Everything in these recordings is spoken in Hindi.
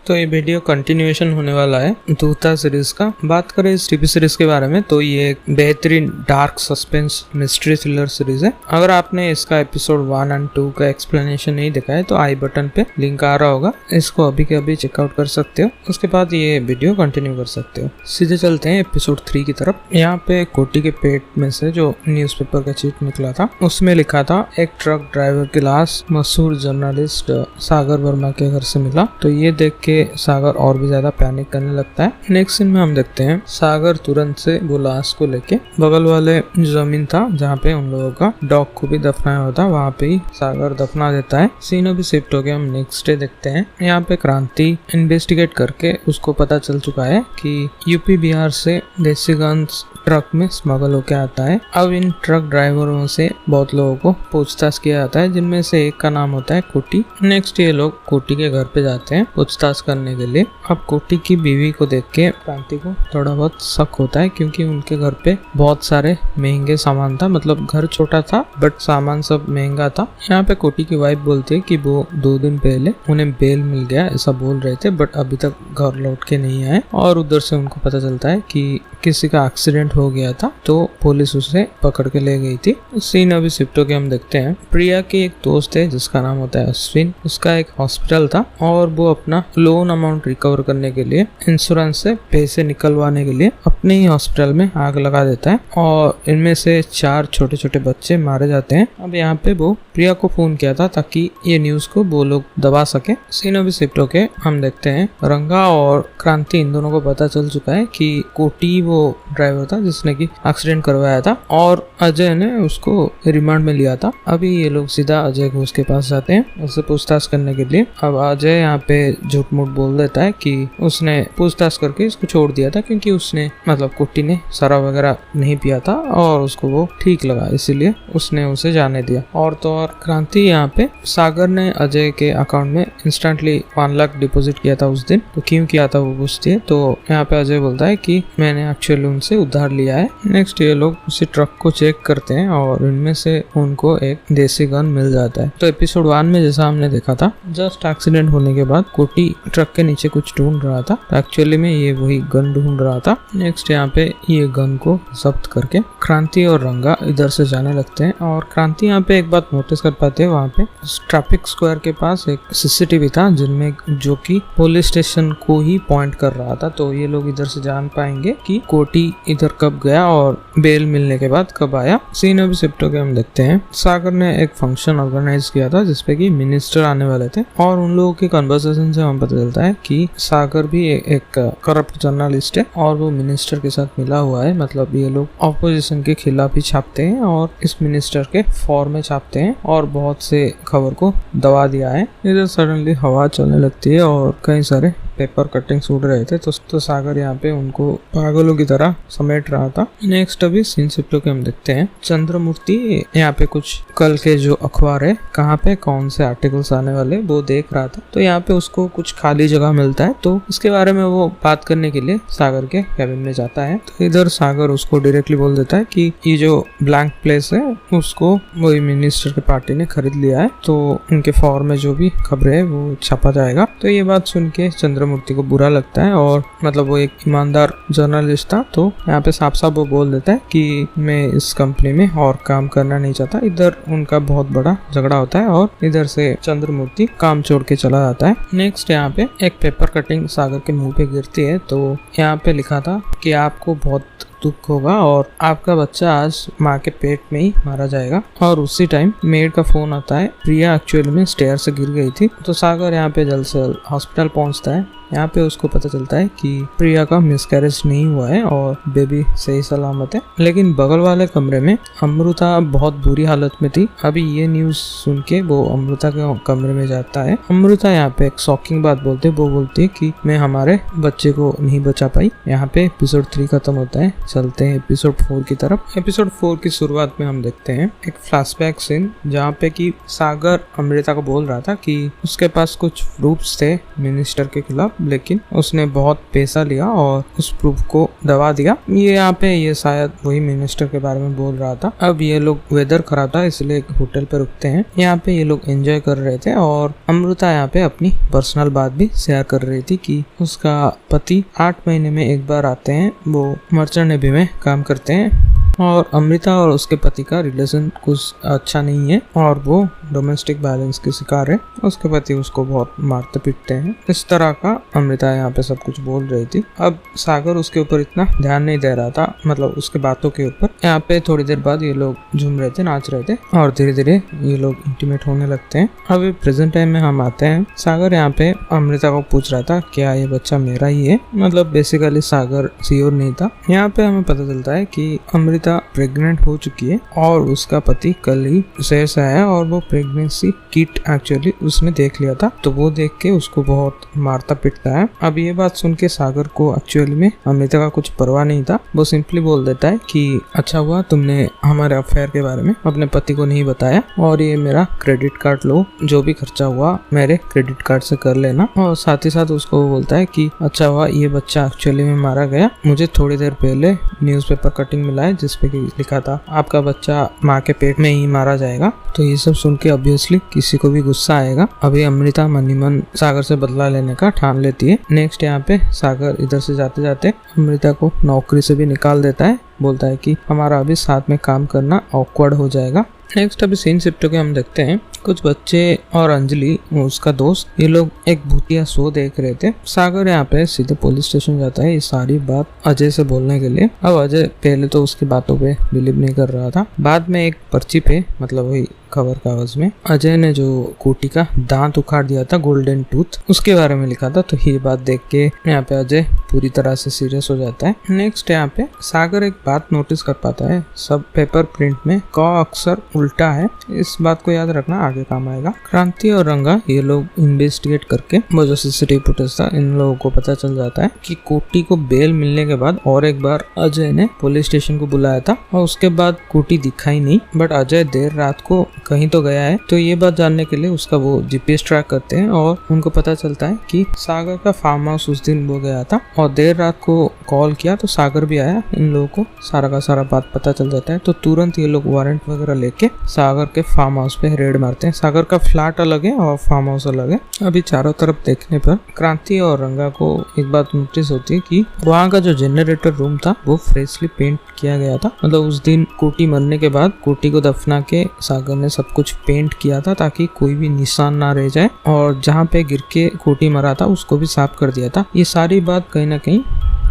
तो ये वीडियो कंटिन्यूएशन होने वाला है दूता सीरीज का। बात करें इस टीवी सीरीज के बारे में तो ये एक बेहतरीन dark suspense mystery thriller series है। अगर आपने इसका एपिसोड 1 और 2 का एक्सप्लेनेशन नहीं देखा है तो आई बटन पे लिंक आ रहा होगा, इसको अभी के अभी चेकआउट कर सकते हो। उसके बाद ये वीडियो कंटिन्यू कर सकते हो। सीधे चलते हैं एपिसोड 3 की तरफ। यहाँ पे कोटी के पेट में से जो न्यूज़पेपर का चीट निकला था उसमें लिखा था एक ट्रक ड्राइवर की लाश मशहूर जर्नलिस्ट सागर वर्मा के घर से मिला। तो ये देख के सागर और भी ज्यादा पैनिक करने लगता है। नेक्स्ट सीन में हम देखते हैं सागर तुरंत से वो लाश को लेके बगल वाले जमीन था जहाँ पे उन लोगों का डॉग को भी दफनाया हुआ था, वहाँ पे ही सागर दफना देता है। सीन अभी शिफ्ट हो गया, हम नेक्स्ट डे देखते हैं। यहाँ पे क्रांति इन्वेस्टिगेट करके उसको पता चल चुका है कि यूपी बिहार से देसी गन्स ट्रक में स्मगल होके आता है। अब इन ट्रक ड्राइवरों से बहुत लोगों को पूछताछ किया जाता है, जिनमें से एक का नाम होता है कोटी। नेक्स्ट ये लोग कोटी के घर पे जाते हैं पूछताछ करने के लिए। अब कोटी की बीवी को देख के क्रांति को थोड़ा बहुत शक होता है, क्योंकि उनके घर पे बहुत सारे महंगे सामान था। मतलब घर छोटा था बट सामान सब महंगा था। यहाँ पे कोटी की वाइफ बोलती है कि वो 2 दिन पहले उन्हें बेल मिल गया ऐसा बोल रहे थे, बट अभी तक घर लौट के नहीं आए। और उधर से उनको पता चलता है कि किसी का एक्सीडेंट हो गया था, तो पुलिस उसे पकड़ के ले गई थी। सीन अभी शिफ्ट होके हम देखते हैं प्रिया के एक दोस्त है जिसका नाम होता है अश्विन। उसका एक हॉस्पिटल था और वो अपना लोन अमाउंट रिकवर करने के लिए इंश्योरेंस से पैसे निकलवाने के लिए अपने ही हॉस्पिटल में आग लगा देता है और इनमें से 4 छोटे छोटे बच्चे मारे जाते हैं। अब यहाँ पे वो प्रिया को फोन किया था ताकि ये न्यूज को वो लोग दबा सके। सीन अभी शिफ्ट होके हम देखते हैं रंगा और क्रांति इन दोनों को पता चल चुका है कि कोटी वो ड्राइवर था जिसने की एक्सीडेंट करवाया था और अजय ने उसको रिमांड में लिया था। अभी ये लोग सीधा अजय घोष के पास जाते हैं उससे पूछताछ करने के लिए। अब अजय यहाँ पे झूठ मूठ बोल देता है कि उसने पूछताछ करके इसको छोड़ दिया था, क्योंकि उसने मतलब कोटी ने शराब वगैरह नहीं पिया था और उसको वो ठीक लगा, इसीलिए उसने उसे जाने दिया। और तो और क्रांति यहाँ पे सागर ने अजय के अकाउंट में इंस्टेंटली 1 लाख डिपॉजिट किया था उस दिन, तो क्यों किया था वो पूछती है। तो यहाँ पे अजय बोलता है कि मैंने एक्चुअली उनसे उधार लिया है। नेक्स्ट ये लोग उसी ट्रक को चेक करते हैं और इनमें से उनको एक देसी गन मिल जाता है। तो एपिसोड 1 में जैसा हमने देखा था, जस्ट एक्सीडेंट होने के बाद कोटी ट्रक के नीचे कुछ ढूंढ रहा था, तो एक्चुअली में ये वही गन ढूंढ रहा था। नेक्स्ट यहाँ पे ये गन को जब्त करके क्रांति और रंगा इधर से जाने लगते हैं और क्रांति यहाँ पे एक बात नोटिस कर पाते हैं, वहाँ पे ट्रैफिक स्क्वायर के पास एक सीसीटीवी था जिनमें जो कि पुलिस स्टेशन को ही पॉइंट कर रहा था। तो ये लोग इधर से जान पाएंगे कि कोटी इधर कब गया और बेल मिलने के बाद कब आया। सीन अभी शिफ्ट होकर हम देखते हैं सागर ने एक फंक्शन ऑर्गेनाइज किया था जिसपे कि मिनिस्टर आने वाले थे और उन लोगों के कन्वर्सेशन से हमें पता चलता है कि सागर भी एक करप्ट जर्नलिस्ट है और वो मिनिस्टर के साथ मिला हुआ है। मतलब ये लोग ऑपोजिशन के खिलाफ ही छापते हैं और इस मिनिस्टर के फॉर में छापते हैं और बहुत से खबर को दबा दिया है। इधर सडनली हवा चलने लगती है और कई सारे पेपर कटिंग्स उड़ रहे थे, तो सागर यहाँ पे उनको पागलों की तरह समेट रहा था। नेक्स्ट अभी सीन शिफ्ट होके हम देखते हैं चंद्रमूर्ति यहाँ पे कुछ कल के जो अखबार है कहाँ पे कौन से आर्टिकल्स आने वाले वो देख रहा था। तो यहाँ पे उसको कुछ खाली जगह मिलता है, तो इसके बारे में वो बात करने के लिए सागर के कैबिन में जाता है। तो इधर सागर उसको डायरेक्टली बोल देता है कि ये जो ब्लैंक प्लेस है उसको वही मिनिस्टर की पार्टी ने खरीद लिया है, तो उनके फॉर में जो भी खबरें है वो छापा जाएगा। तो ये बात सुन के चंद्रमूर्ति को बुरा लगता है और मतलब वो एक ईमानदार जर्नलिस्ट था, तो यहाँ पे साफ साफ वो बोल देता है कि मैं इस कंपनी में और काम करना नहीं चाहता। इधर उनका बहुत बड़ा झगड़ा होता है और इधर से चंद्रमूर्ति काम छोड़ के चला जाता है। नेक्स्ट यहाँ पे एक पेपर कटिंग सागर के मुंह पे गिरती है, तो यहाँ पे लिखा था कि आपको बहुत दुख होगा और आपका बच्चा आज माँ के पेट में ही मारा जाएगा। और उसी टाइम मेड का फोन आता है, प्रिया एक्चुअली में स्टेयर से गिर गई थी। तो सागर यहाँ पे जल्द से जल्द हॉस्पिटल पहुँचता है। यहाँ पे उसको पता चलता है कि प्रिया का मिसकैरेज नहीं हुआ है और बेबी सही सलामत है। लेकिन बगल वाले कमरे में अमृता बहुत बुरी हालत में थी। अभी ये न्यूज सुन के वो अमृता के कमरे में जाता है। अमृता यहाँ पे एक शॉकिंग बात बोलती है कि मैं हमारे बच्चे को नहीं बचा पाई। यहाँ पे एपिसोड 3 खत्म होता है। चलते हैं एपिसोड 4 की तरफ। एपिसोड 4 की शुरुआत में हम देखते हैं एक फ्लैशबैक सीन जहाँ पे कि सागर अमृता को बोल रहा था कि उसके पास कुछ प्रूफ्स थे मिनिस्टर के खिलाफ, लेकिन उसने बहुत पैसा लिया और उस प्रूफ को दबा दिया। ये यहाँ पे ये शायद वही मिनिस्टर के बारे में बोल रहा था। अब ये लोग वेदर खराब था इसलिए एक होटल पे रुकते हैं। यहाँ पे ये लोग एंजॉय कर रहे थे और अमृता यहाँ पे अपनी पर्सनल बात भी शेयर कर रही थी कि उसका पति 8 महीने में एक बार आते हैं, वो मर्चेंट नेवी में काम करते हैं और अमृता और उसके पति का रिलेशन कुछ अच्छा नहीं है और वो डोमेस्टिक वायलेंस के शिकार है। उसके पति उसको बहुत मारते पीटते हैं। इस तरह का अमृता यहाँ पे सब कुछ बोल रही थी। अब सागर उसके ऊपर इतना ध्यान नहीं दे रहा था, मतलब उसके बातों के ऊपर। यहाँ पे थोड़ी देर बाद ये लोग झूम रहे थे, नाच रहे थे और धीरे धीरे ये लोग इंटीमेट होने लगते हैं। अभी प्रेजेंट टाइम में हम आते हैं। सागर यहाँ पे अमृता को पूछ रहा था क्या ये बच्चा मेरा ही है, मतलब बेसिकली सागर श्योर नहीं था। यहाँ पे हमें पता चलता है कि अमृता प्रेग्नेंट हो चुकी है और उसका पति कल ही शहर से आया और वो प्रेगनेंसी किट एक्चुअली उसने देख लिया था, तो वो देख के उसको बहुत मारता पीटता है। अब ये बात सुन के सागर को एक्चुअली में अमृता का कुछ परवाह नहीं था। वो सिंपली बोल देता है कि अच्छा हुआ तुमने हमारे अफेयर के बारे में अपने पति को नहीं बताया और ये मेरा क्रेडिट कार्ड लो, जो भी खर्चा हुआ मेरे क्रेडिट कार्ड से कर लेना। और साथ ही साथ उसको बोलता है कि अच्छा हुआ ये बच्चा एक्चुअली में मारा गया, मुझे थोड़ी देर पहले न्यूज़पेपर कटिंग मिला है जिसपे लिखा था आपका बच्चा माँ के पेट में ही मारा जाएगा। तो ये सब सुन के ऑब्वियसली किसी को भी गुस्सा आएगा। अभी अमृता मनी मन सागर से बदला लेने का ठान लेती है। नेक्स्ट यहाँ पे सागर इधर से जाते जाते अमृता को नौकरी से भी निकाल देता है, बोलता है कि हमारा अभी साथ में काम करना ऑकवर्ड हो जाएगा। नेक्स्ट अभी सीन शिफ्ट होके हम देखते हैं कुछ बच्चे और अंजलि उसका दोस्त ये लोग एक भूतिया शो देख रहे थे। सागर यहाँ पे सीधे पुलिस स्टेशन जाता है ये सारी बात अजय से बोलने के लिए। अब अजय पहले तो उसकी बातों पे बिलीव नहीं कर रहा था, बाद में एक पर्ची पे मतलब वही खबर कागज में अजय ने जो कोटी का दांत उखाड़ दिया था, गोल्डन टूथ, उसके बारे में लिखा था। तो ये बात देख के यहाँ पे अजय पूरी तरह से सीरियस हो जाता है। नेक्स्ट यहाँ पे सागर एक बात नोटिस कर पाता है, सब पेपर प्रिंट में क अक्षर उल्टा है। इस बात को याद रखना, आगे काम आएगा। क्रांति और रंगा ये लोग इन्वेस्टिगेट करके वो जो सीसीटीवी फुटेज था इन लोगों को पता चल जाता है कि कोटी को बेल मिलने के बाद और एक बार अजय ने पुलिस स्टेशन को बुलाया था और उसके बाद कोटी दिखा ही नहीं, बट अजय देर रात को कहीं तो गया है। तो ये बात जानने के लिए उसका वो जीपीएस ट्रैक करते हैं और उनको पता चलता है कि सागर का फार्म हाउस उस दिन वो गया था और देर रात को कॉल किया तो सागर भी आया। इन लोगों को सारा का सारा बात पता चल जाता है। तो तुरंत ये लोग वारंट वगैरह लेके सागर के फार्म हाउस पे रेड मारते हैं। सागर का फ्लैट अलग है और फार्म हाउस अलग है। अभी चारों तरफ देखने पर क्रांति और रंगा को एक बात नोटिस होती है कि वहाँ का जो जनरेटर रूम था वो फ्रेशली पेंट किया गया था। मतलब उस दिन कोटी मरने के बाद कोटी को दफना के सागर ने सब कुछ पेंट किया था ताकि कोई भी निशान ना रह जाए और जहाँ पे गिर के कोटी मरा था उसको भी साफ कर दिया था। ये सारी बात कहीं ना कहीं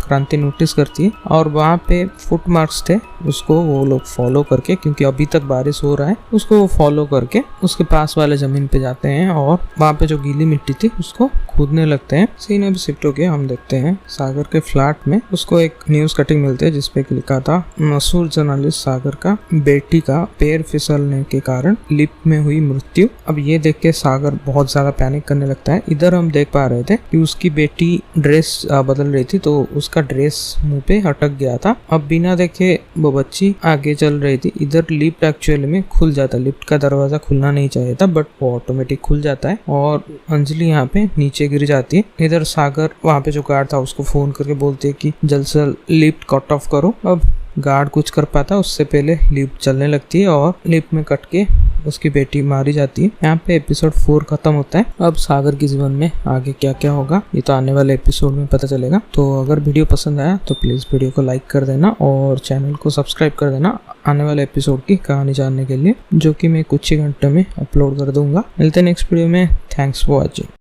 क्रांति नोटिस करती है और वहाँ पे फुट मार्क्स थे उसको वो लोग फॉलो करके, क्योंकि अभी तक बारिश हो रहा है, उसको वो फॉलो करके उसके पास वाले जमीन पे जाते हैं और वहाँ पे जो गीली मिट्टी थी उसको खोदने लगते हैं। सीन अभी शिफ्ट होके हम देखते हैं सागर के फ्लैट में उसको एक न्यूज कटिंग मिलती है जिसपे लिखा था मशहूर जर्नलिस्ट सागर का बेटी का पैर फिसलने के कारण लिफ्ट में हुई मृत्यु। अब ये देख के सागर बहुत ज्यादा पैनिक करने लगता है। इधर हम देख पा रहे थे कि उसकी बेटी ड्रेस बदल रही थी तो उसका ड्रेस मुंह पे अटक गया था। अब बिना देखे वो बच्ची आगे चल रही थी। इधर लिफ्ट एक्चुअली में खुल जाता, लिफ्ट का दरवाजा खुलना नहीं चाहिए था बट वो ऑटोमेटिक खुल जाता है और अंजलि यहाँ पे नीचे गिर जाती है। इधर सागर वहाँ पे जो गार्ड था उसको फोन करके बोलते है कि जल्द से जल्द लिफ्ट कट ऑफ करो। अब गार्ड कुछ कर पाता उससे पहले लिफ्ट चलने लगती है और लिफ्ट में कट के उसकी बेटी मारी जाती है। यहाँ पे एपिसोड 4 खत्म होता है। अब सागर के जीवन में आगे क्या क्या होगा ये तो आने वाले एपिसोड में पता चलेगा। तो अगर वीडियो पसंद आया तो प्लीज वीडियो को लाइक कर देना और चैनल को सब्सक्राइब कर देना आने वाले एपिसोड की कहानी जानने के लिए, जो कि मैं कुछ ही घंटे में अपलोड कर दूंगा। मिलते हैं नेक्स्ट वीडियो में। Thanks for watching.